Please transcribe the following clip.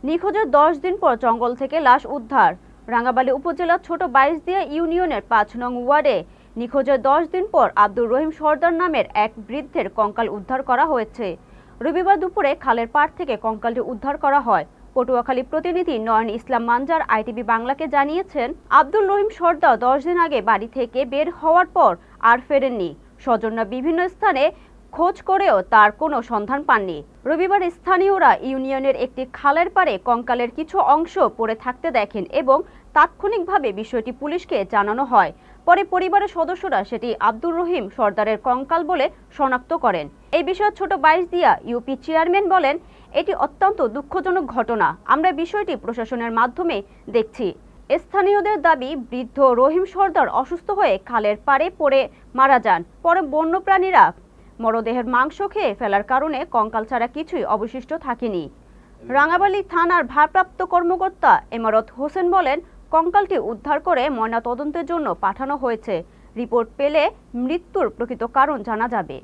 নিখোঁজের 10 দিন পর জঙ্গল থেকে লাশ উদ্ধার। রাঙ্গাবালী উপজেলার ছোট বাইশদিয়া ইউনিয়নের 5 নং ওয়ার্ডে নিখোঁজের 10 দিন পর আব্দুর রহিম সর্দার নামের এক বৃদ্ধের কঙ্কাল উদ্ধার করা হয়েছে। রবিবার দুপুরে খালের পাড় থেকে কঙ্কালটি উদ্ধার করা হয়। পটুয়াখালী প্রতিনিধি নয়ন ইসলাম মানজার আইটিভি বাংলাকে জানিয়েছেন, আব্দুর রহিম সর্দার 10 দিন আগে বাড়ি থেকে বের হওয়ার পর আর ফেরেননি। স্বজনরা বিভিন্ন স্থানে খোঁজ করেও তার কোনো সন্ধান পাননি। রবিবার স্থানীয়রা ইউনিয়নের একটি খালের পাড়ে কঙ্কালের কিছু অংশ পড়ে থাকতে দেখেন এবং তাৎক্ষণিকভাবে বিষয়টি পুলিশকে জানানো হয়। পরে পরিবারের সদস্যরা সেটি আব্দুর রহিম সর্দারের কঙ্কাল বলে শনাক্ত করেন। এই বিষয়ে ছোট বাইশদিয়া ইউপি চেয়ারম্যান বলেন, এটি অত্যন্ত দুঃখজনক ঘটনা। আমরা বিষয়টি প্রশাসনের মাধ্যমে দেখছি। স্থানীয়দের দাবি, বৃদ্ধ রহিম সর্দার অসুস্থ হয়ে খালের পাড়ে পড়ে মারা যান। পরে বন্যপ্রাণীরা মরদেহের মাংস খেয়ে ফেলার কারণে কঙ্কাল ছাড়া কিছুই অবশিষ্ট থাকেনি। রাঙ্গাবালী থানার ভারপ্রাপ্ত কর্মকর্তা এমারত হোসেন বলেন, কঙ্কালটি উদ্ধার করে ময়নাতদন্তের জন্য পাঠানো হয়েছে। রিপোর্ট পেলে মৃত্যুর প্রকৃত কারণ জানা যাবে।